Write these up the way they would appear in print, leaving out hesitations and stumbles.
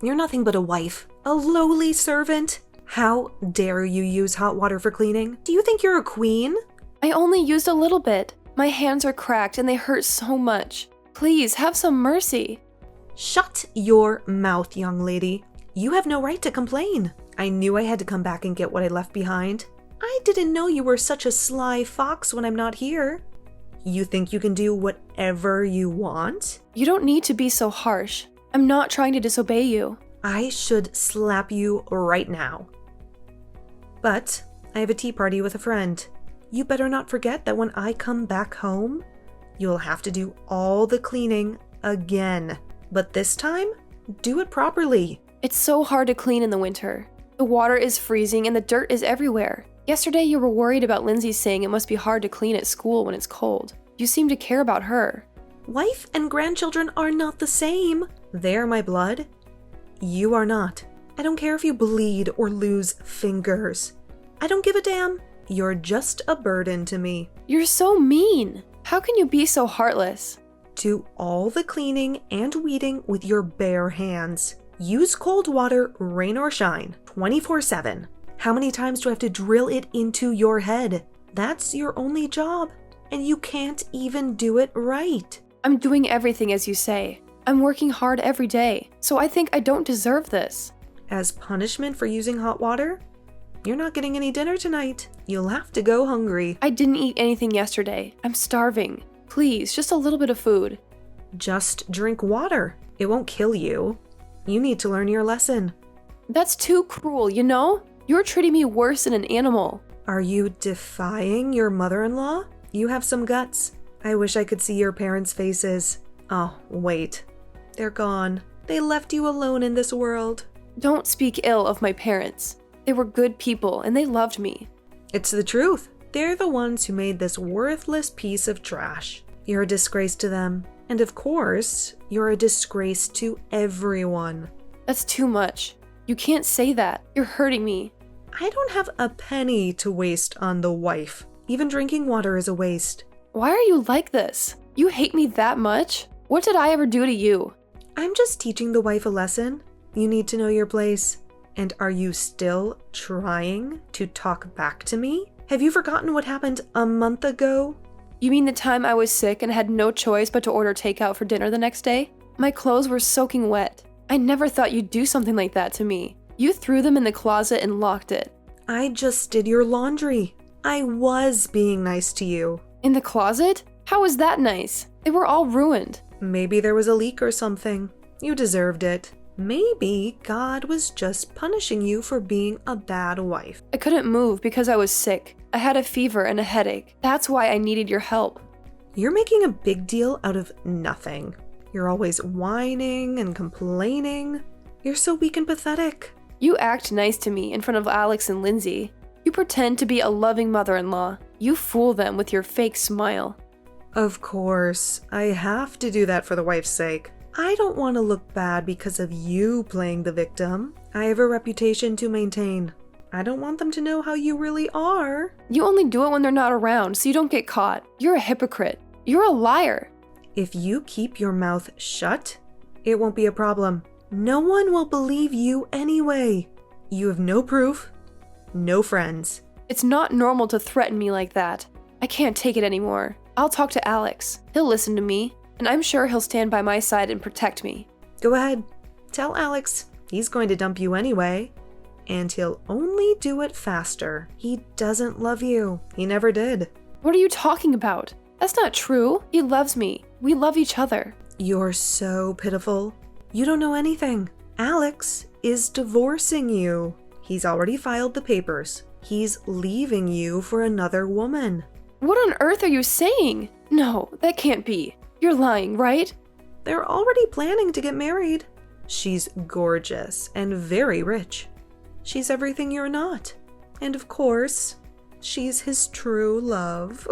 You're nothing but a wife. A lowly servant. How dare you use hot water for cleaning? Do you think you're a queen? I only used a little bit. My hands are cracked and they hurt so much. Please, have some mercy. Shut your mouth, young lady. You have no right to complain. I knew I had to come back and get what I left behind. I didn't know you were such a sly fox when I'm not here. You think you can do whatever you want? You don't need to be so harsh. I'm not trying to disobey you. I should slap you right now. But I have a tea party with a friend. You better not forget that when I come back home, you'll have to do all the cleaning again. But this time, do it properly. It's so hard to clean in the winter. The water is freezing and the dirt is everywhere. Yesterday you were worried about Lindsay saying it must be hard to clean at school when it's cold. You seem to care about her. Wife and grandchildren are not the same. They're my blood. You are not. I don't care if you bleed or lose fingers. I don't give a damn. You're just a burden to me. You're so mean. How can you be so heartless? Do all the cleaning and weeding with your bare hands. Use cold water, rain or shine, 24/7. How many times do I have to drill it into your head? That's your only job, and you can't even do it right. I'm doing everything as you say. I'm working hard every day, so I think I don't deserve this. As punishment for using hot water? You're not getting any dinner tonight. You'll have to go hungry. I didn't eat anything yesterday. I'm starving. Please, just a little bit of food. Just drink water. It won't kill you. You need to learn your lesson. That's too cruel, you know? You're treating me worse than an animal. Are you defying your mother-in-law? You have some guts. I wish I could see your parents' faces. Oh, wait. They're gone. They left you alone in this world. Don't speak ill of my parents. They were good people and they loved me. It's the truth. They're the ones who made this worthless piece of trash. You're a disgrace to them. And of course, you're a disgrace to everyone. That's too much. You can't say that. You're hurting me. I don't have a penny to waste on the wife. Even drinking water is a waste. Why are you like this? You hate me that much? What did I ever do to you? I'm just teaching the wife a lesson. You need to know your place. And are you still trying to talk back to me? Have you forgotten what happened a month ago? You mean the time I was sick and had no choice but to order takeout for dinner the next day? My clothes were soaking wet. I never thought you'd do something like that to me. You threw them in the closet and locked it. I just did your laundry. I was being nice to you. In the closet? How was that nice? They were all ruined. Maybe there was a leak or something. You deserved it. Maybe God was just punishing you for being a bad wife. I couldn't move because I was sick. I had a fever and a headache. That's why I needed your help. You're making a big deal out of nothing. You're always whining and complaining. You're so weak and pathetic. You act nice to me in front of Alex and Lindsay. You pretend to be a loving mother-in-law. You fool them with your fake smile. Of course, I have to do that for the wife's sake. I don't want to look bad because of you playing the victim. I have a reputation to maintain. I don't want them to know how you really are. You only do it when they're not around, so you don't get caught. You're a hypocrite. You're a liar. If you keep your mouth shut, it won't be a problem. No one will believe you anyway. You have no proof, no friends. It's not normal to threaten me like that. I can't take it anymore. I'll talk to Alex. He'll listen to me, and I'm sure he'll stand by my side and protect me. Go ahead. Tell Alex he's going to dump you anyway. And he'll only do it faster. He doesn't love you. He never did. What are you talking about? That's not true. He loves me. We love each other. You're so pitiful. You don't know anything. Alex is divorcing you. He's already filed the papers. He's leaving you for another woman. What on earth are you saying? No, that can't be. You're lying, right? They're already planning to get married. She's gorgeous and very rich. She's everything you're not. And of course, she's his true love.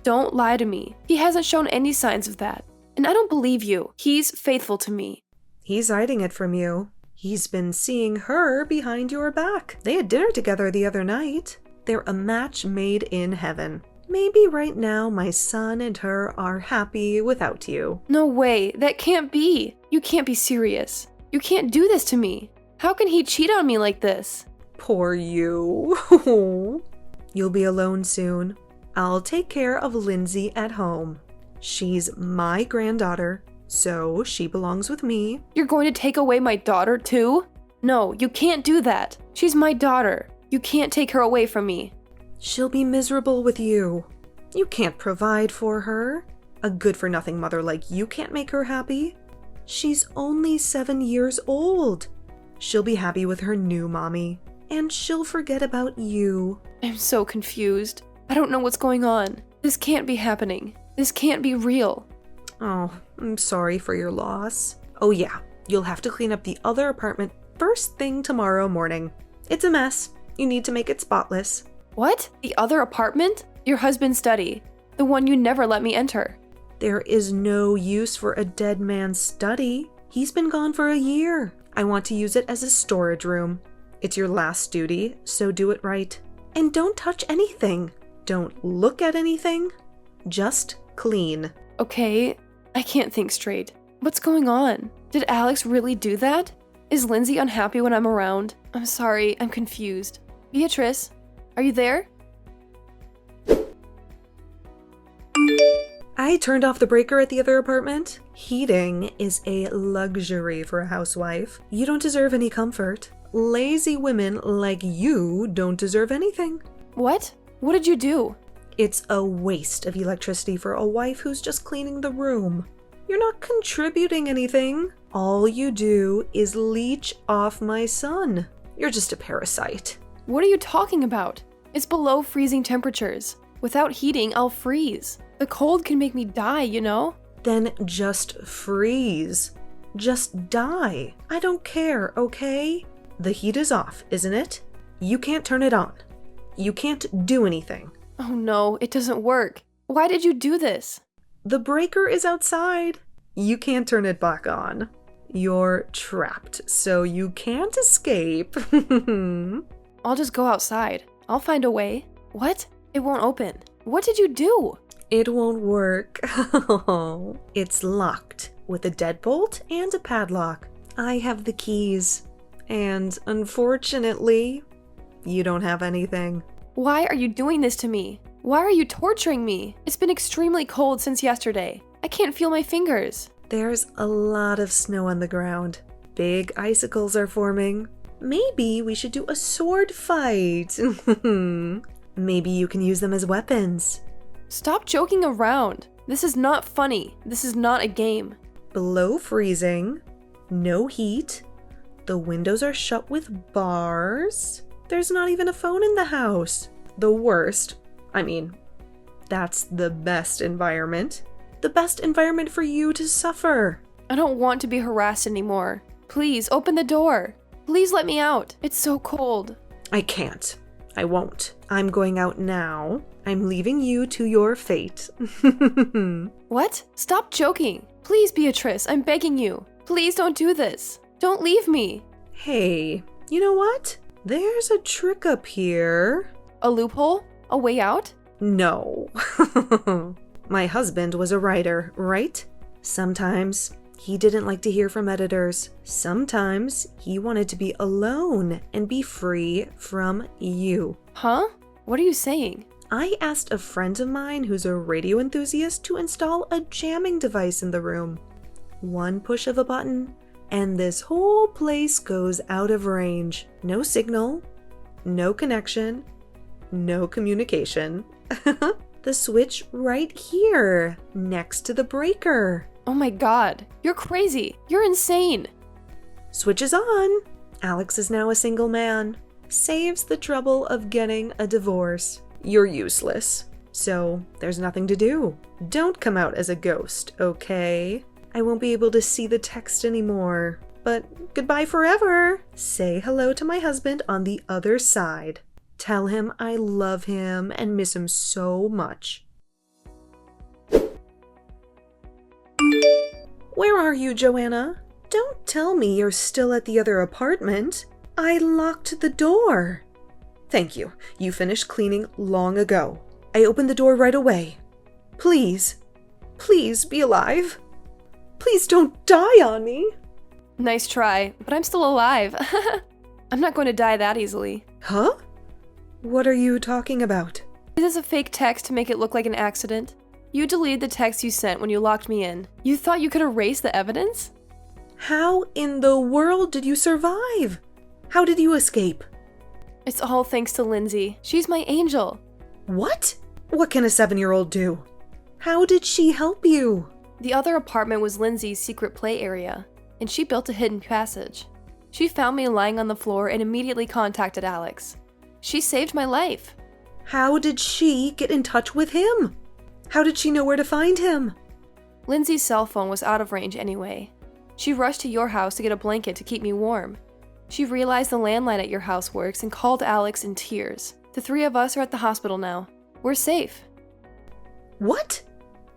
Don't lie to me. He hasn't shown any signs of that. And I don't believe you. He's faithful to me. He's hiding it from you. He's been seeing her behind your back. They had dinner together the other night. They're a match made in heaven. Maybe right now my son and her are happy without you. No way. That can't be. You can't be serious. You can't do this to me. How can he cheat on me like this? Poor you. You'll be alone soon. I'll take care of Lindsay at home. She's my granddaughter, so she belongs with me. You're going to take away my daughter too? No, you can't do that. She's my daughter. You can't take her away from me. She'll be miserable with you. You can't provide for her. A good-for-nothing mother like you can't make her happy. She's only 7 years old. She'll be happy with her new mommy, and she'll forget about you. I'm so confused. I don't know what's going on. This can't be happening. This can't be real. Oh, I'm sorry for your loss. Oh yeah, you'll have to clean up the other apartment first thing tomorrow morning. It's a mess. You need to make it spotless. What? The other apartment? Your husband's study. The one you never let me enter. There is no use for a dead man's study. He's been gone for a year. I want to use it as a storage room. It's your last duty, so do it right. And don't touch anything. Don't look at anything. Just clean. Okay, I can't think straight. What's going on? Did Alex really do that? Is Lindsay unhappy when I'm around? I'm sorry, I'm confused. Beatrice, are you there? I turned off the breaker at the other apartment. Heating is a luxury for a housewife. You don't deserve any comfort. Lazy women like you don't deserve anything. What? What did you do? It's a waste of electricity for a wife who's just cleaning the room. You're not contributing anything. All you do is leech off my son. You're just a parasite. What are you talking about? It's below freezing temperatures. Without heating, I'll freeze. The cold can make me die, you know? Then just freeze. Just die. I don't care, okay? The heat is off, isn't it? You can't turn it on. You can't do anything. Oh no, it doesn't work. Why did you do this? The breaker is outside. You can't turn it back on. You're trapped, so you can't escape. I'll just go outside. I'll find a way. What? It won't open. What did you do? It won't work. It's locked with a deadbolt and a padlock. I have the keys. And unfortunately, you don't have anything. Why are you doing this to me? Why are you torturing me? It's been extremely cold since yesterday. I can't feel my fingers. There's a lot of snow on the ground. Big icicles are forming. Maybe we should do a sword fight. Maybe you can use them as weapons. Stop joking around. This is not funny. This is not a game. Below freezing. No heat. The windows are shut with bars. There's not even a phone in the house. The worst. I mean, that's the best environment. The best environment for you to suffer. I don't want to be harassed anymore. Please, open the door. Please let me out. It's so cold. I can't. I won't. I'm going out now. I'm leaving you to your fate. What? Stop joking. Please, Beatrice, I'm begging you. Please don't do this. Don't leave me. Hey, you know what? There's a trick up here. A loophole? A way out? No. My husband was a writer, right? Sometimes he didn't like to hear from editors. Sometimes he wanted to be alone and be free from you. Huh? What are you saying? I asked a friend of mine who's a radio enthusiast to install a jamming device in the room. One push of a button, and this whole place goes out of range. No signal, no connection, no communication. The switch right here, next to the breaker. Oh my god, you're crazy. You're insane. Switch is on. Alex is now a single man. Saves the trouble of getting a divorce. You're useless. So there's nothing to do. Don't come out as a ghost, okay? I won't be able to see the text anymore. But goodbye forever. Say hello to my husband on the other side. Tell him I love him and miss him so much. Where are you, Joanna? Don't tell me you're still at the other apartment. I locked the door. Thank you. You finished cleaning long ago. I opened the door right away. Please, please be alive. Please don't die on me. Nice try, but I'm still alive. I'm not going to die that easily. Huh? What are you talking about? This is a fake text to make it look like an accident. You deleted the text you sent when you locked me in. You thought you could erase the evidence? How in the world did you survive? How did you escape? It's all thanks to Lindsay. She's my angel. What? What can a 7-year-old do? How did she help you? The other apartment was Lindsay's secret play area, and she built a hidden passage. She found me lying on the floor and immediately contacted Alex. She saved my life. How did she get in touch with him? How did she know where to find him? Lindsay's cell phone was out of range anyway. She rushed to your house to get a blanket to keep me warm. She realized the landline at your house works and called Alex in tears. The 3 of us are at the hospital now. We're safe. What?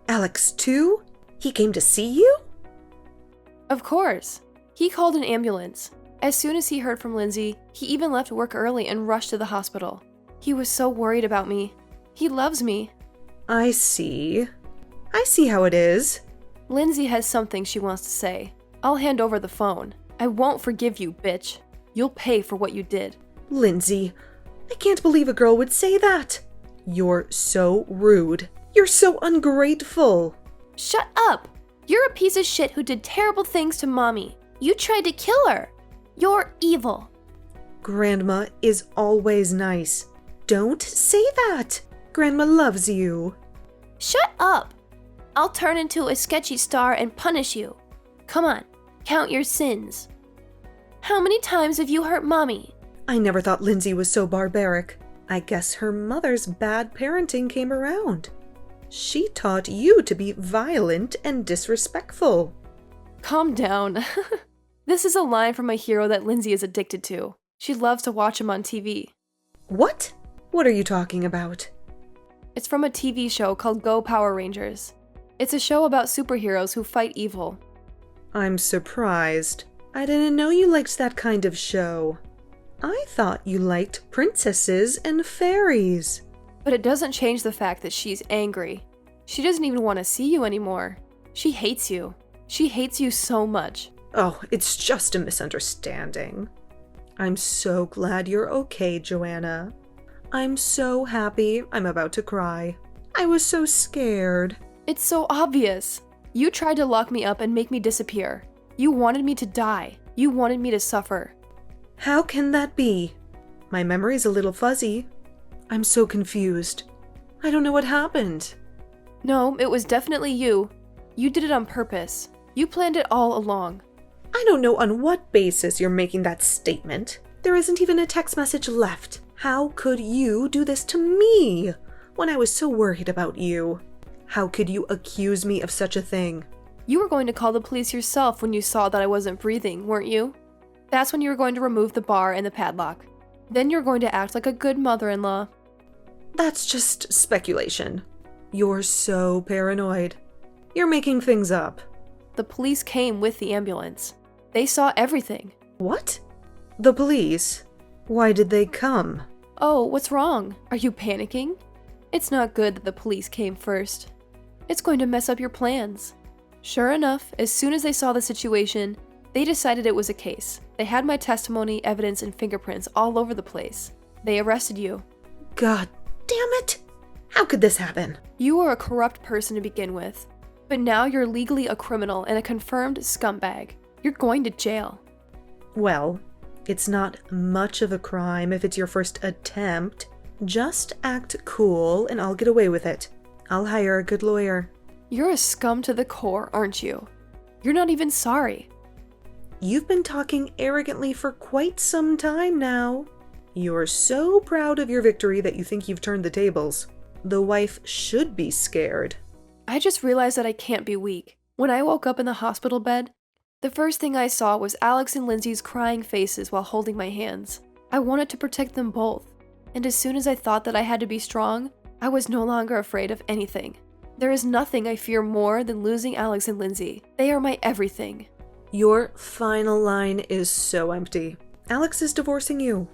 Alex too? He came to see you? Of course. He called an ambulance. As soon as he heard from Lindsay, he even left work early and rushed to the hospital. He was so worried about me. He loves me. I see. I see how it is. Lindsay has something she wants to say. I'll hand over the phone. I won't forgive you, bitch. You'll pay for what you did. Lindsay, I can't believe a girl would say that. You're so rude. You're so ungrateful. Shut up! You're a piece of shit who did terrible things to Mommy. You tried to kill her. You're evil. Grandma is always nice. Don't say that. Grandma loves you. Shut up! I'll turn into a sketchy star and punish you. Come on, count your sins. How many times have you hurt Mommy? I never thought Lindsay was so barbaric. I guess her mother's bad parenting came around. She taught you to be violent and disrespectful. Calm down. This is a line from a hero that Lindsay is addicted to. She loves to watch him on TV. What? What are you talking about? It's from a TV show called Go Power Rangers. It's a show about superheroes who fight evil. I'm surprised. I didn't know you liked that kind of show. I thought you liked princesses and fairies. But it doesn't change the fact that she's angry. She doesn't even want to see you anymore. She hates you. She hates you so much. Oh, it's just a misunderstanding. I'm so glad you're okay, Joanna. I'm so happy. I'm about to cry. I was so scared. It's so obvious. You tried to lock me up and make me disappear. You wanted me to die. You wanted me to suffer. How can that be? My memory's a little fuzzy. I'm so confused. I don't know what happened. No, it was definitely you. You did it on purpose. You planned it all along. I don't know on what basis you're making that statement. There isn't even a text message left. How could you do this to me when I was so worried about you? How could you accuse me of such a thing? You were going to call the police yourself when you saw that I wasn't breathing, weren't you? That's when you were going to remove the bar and the padlock. Then you're going to act like a good mother-in-law. That's just speculation. You're so paranoid. You're making things up. The police came with the ambulance. They saw everything. What? The police? Why did they come? Oh, what's wrong? Are you panicking? It's not good that the police came first. It's going to mess up your plans. Sure enough, as soon as they saw the situation, they decided it was a case. They had my testimony, evidence, and fingerprints all over the place. They arrested you. God damn it! How could this happen? You were a corrupt person to begin with, but now you're legally a criminal and a confirmed scumbag. You're going to jail. Well, it's not much of a crime if it's your first attempt. Just act cool and I'll get away with it. I'll hire a good lawyer. You're a scum to the core, aren't you? You're not even sorry. You've been talking arrogantly for quite some time now. You're so proud of your victory that you think you've turned the tables. The wife should be scared. I just realized that I can't be weak. When I woke up in the hospital bed, the first thing I saw was Alex and Lindsay's crying faces while holding my hands. I wanted to protect them both. And as soon as I thought that I had to be strong, I was no longer afraid of anything. There is nothing I fear more than losing Alex and Lindsay. They are my everything. Your final line is so empty. Alex is divorcing you.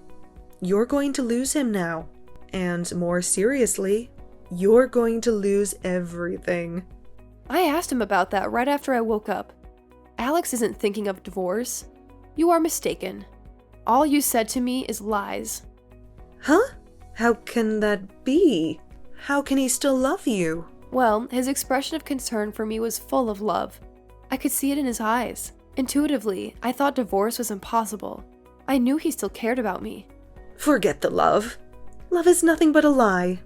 You're going to lose him now. And more seriously, you're going to lose everything. I asked him about that right after I woke up. Alex isn't thinking of divorce. You are mistaken. All you said to me is lies. Huh? How can that be? How can he still love you? Well, his expression of concern for me was full of love. I could see it in his eyes. Intuitively, I thought divorce was impossible. I knew he still cared about me. Forget the love. Love is nothing but a lie.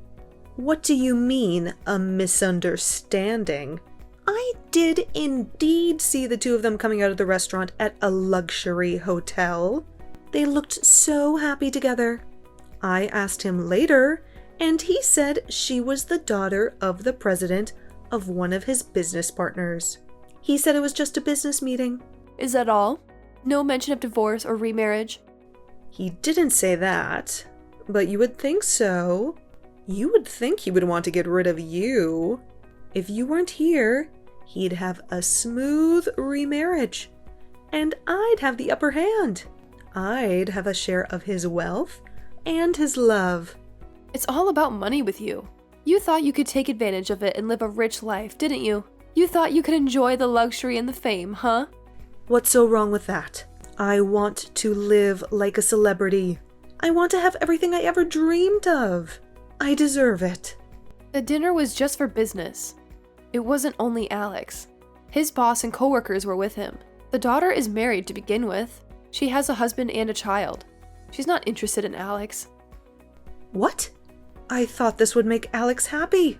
What do you mean, a misunderstanding? I did indeed see the two of them coming out of the restaurant at a luxury hotel. They looked so happy together. I asked him later, and he said she was the daughter of the president of one of his business partners. He said it was just a business meeting. Is that all? No mention of divorce or remarriage? He didn't say that, but you would think so. You would think he would want to get rid of you. If you weren't here, he'd have a smooth remarriage, and I'd have the upper hand. I'd have a share of his wealth and his love. It's all about money with you. You thought you could take advantage of it and live a rich life, didn't you? You thought you could enjoy the luxury and the fame, huh? What's so wrong with that? I want to live like a celebrity. I want to have everything I ever dreamed of. I deserve it. The dinner was just for business. It wasn't only Alex. His boss and coworkers were with him. The daughter is married to begin with. She has a husband and a child. She's not interested in Alex. What? I thought this would make Alex happy.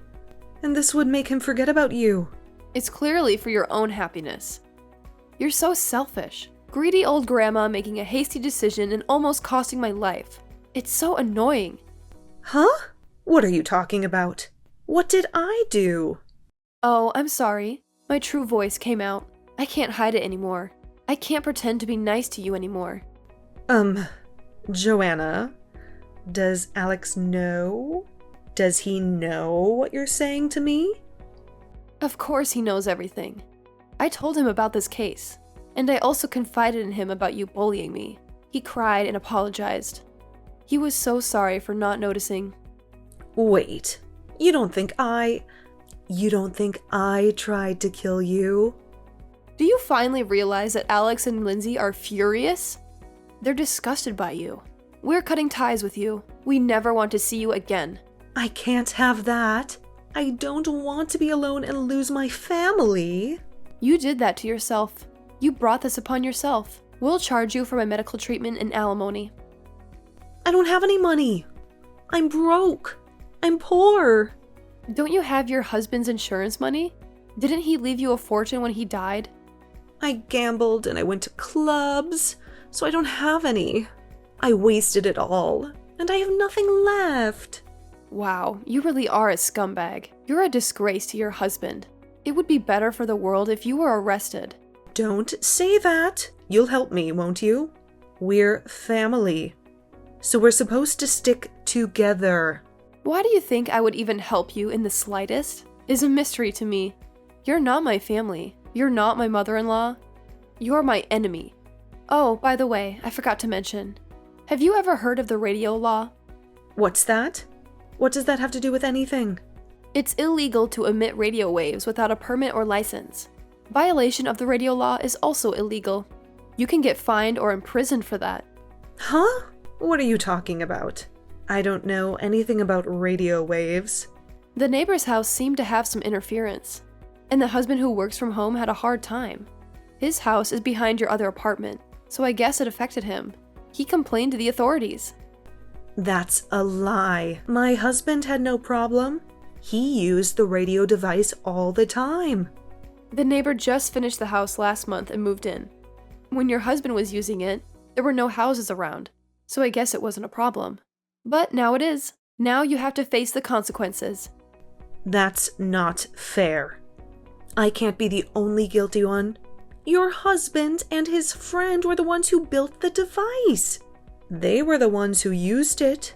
And this would make him forget about you. It's clearly for your own happiness. You're so selfish. Greedy old grandma making a hasty decision and almost costing my life. It's so annoying. Huh? What are you talking about? What did I do? Oh, I'm sorry. My true voice came out. I can't hide it anymore. I can't pretend to be nice to you anymore. Joanna, does Alex know? Does he know what you're saying to me? Of course he knows everything. I told him about this case, and I also confided in him about you bullying me. He cried and apologized. He was so sorry for not noticing. Wait, you don't think I tried to kill you? Do you finally realize that Alex and Lindsay are furious? They're disgusted by you. We're cutting ties with you. We never want to see you again. I can't have that. I don't want to be alone and lose my family. You did that to yourself. You brought this upon yourself. We'll charge you for my medical treatment and alimony. I don't have any money. I'm broke. I'm poor. Don't you have your husband's insurance money? Didn't he leave you a fortune when he died? I gambled and I went to clubs, so I don't have any. I wasted it all, and I have nothing left. Wow, you really are a scumbag. You're a disgrace to your husband. It would be better for the world if you were arrested. Don't say that. You'll help me, won't you? We're family, so we're supposed to stick together. Why do you think I would even help you in the slightest? Is a mystery to me. You're not my family. You're not my mother-in-law. You're my enemy. Oh, by the way, I forgot to mention. Have you ever heard of the radio law? What's that? What does that have to do with anything? It's illegal to emit radio waves without a permit or license. Violation of the radio law is also illegal. You can get fined or imprisoned for that. Huh? What are you talking about? I don't know anything about radio waves. The neighbor's house seemed to have some interference, and the husband who works from home had a hard time. His house is behind your other apartment, so I guess it affected him. He complained to the authorities. That's a lie. My husband had no problem. He used the radio device all the time. The neighbor just finished the house last month and moved in. When your husband was using it, there were no houses around, so I guess it wasn't a problem. But now it is. Now you have to face the consequences. That's not fair. I can't be the only guilty one. Your husband and his friend were the ones who built the device. They were the ones who used it.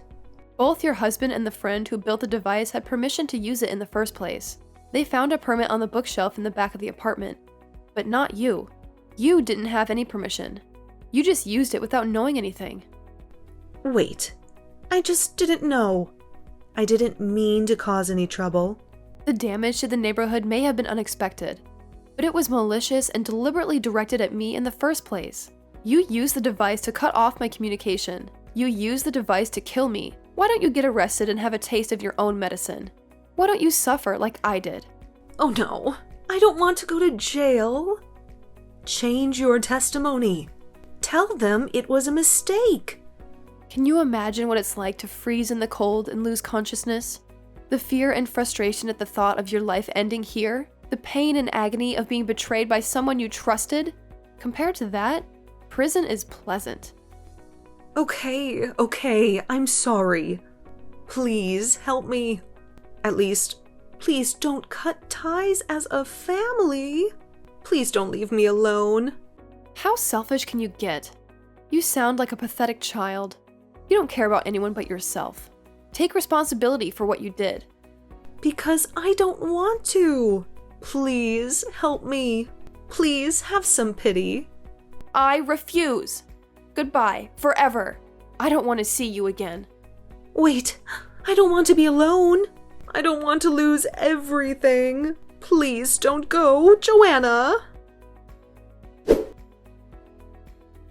Both your husband and the friend who built the device had permission to use it in the first place. They found a permit on the bookshelf in the back of the apartment. But not you. You didn't have any permission. You just used it without knowing anything. Wait, I just didn't know. I didn't mean to cause any trouble. The damage to the neighborhood may have been unexpected. but it was malicious and deliberately directed at me in the first place. You used the device to cut off my communication. You used the device to kill me. Why don't you get arrested and have a taste of your own medicine? Why don't you suffer like I did? Oh no, I don't want to go to jail. Change your testimony. Tell them it was a mistake. Can you imagine what it's like to freeze in the cold and lose consciousness? The fear and frustration at the thought of your life ending here? The pain and agony of being betrayed by someone you trusted? Compared to that, prison is pleasant. Okay, I'm sorry. Please help me. At least, please don't cut ties as a family. Please don't leave me alone. How selfish can you get? You sound like a pathetic child. You don't care about anyone but yourself. Take responsibility for what you did. Because I don't want to. Please help me. Please have some pity. I refuse. Goodbye, forever. I don't want to see you again. Wait, I don't want to be alone. I don't want to lose everything. Please don't go, Joanna.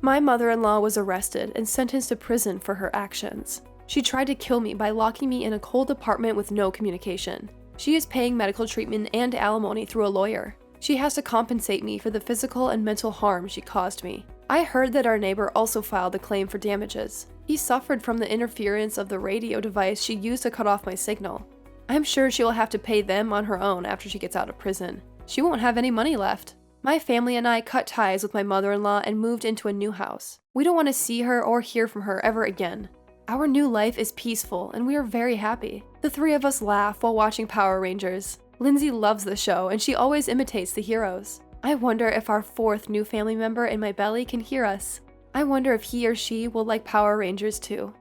My mother-in-law was arrested and sentenced to prison for her actions. She tried to kill me by locking me in a cold apartment with no communication. She is paying medical treatment and alimony through a lawyer. She has to compensate me for the physical and mental harm she caused me. I heard that our neighbor also filed a claim for damages. He suffered from the interference of the radio device she used to cut off my signal. I'm sure she will have to pay them on her own after she gets out of prison. She won't have any money left. My family and I cut ties with my mother-in-law and moved into a new house. We don't want to see her or hear from her ever again. Our new life is peaceful and we are very happy. The three of us laugh while watching Power Rangers. Lindsay loves the show and she always imitates the heroes. I wonder if our fourth new family member in my belly can hear us. I wonder if he or she will like Power Rangers too.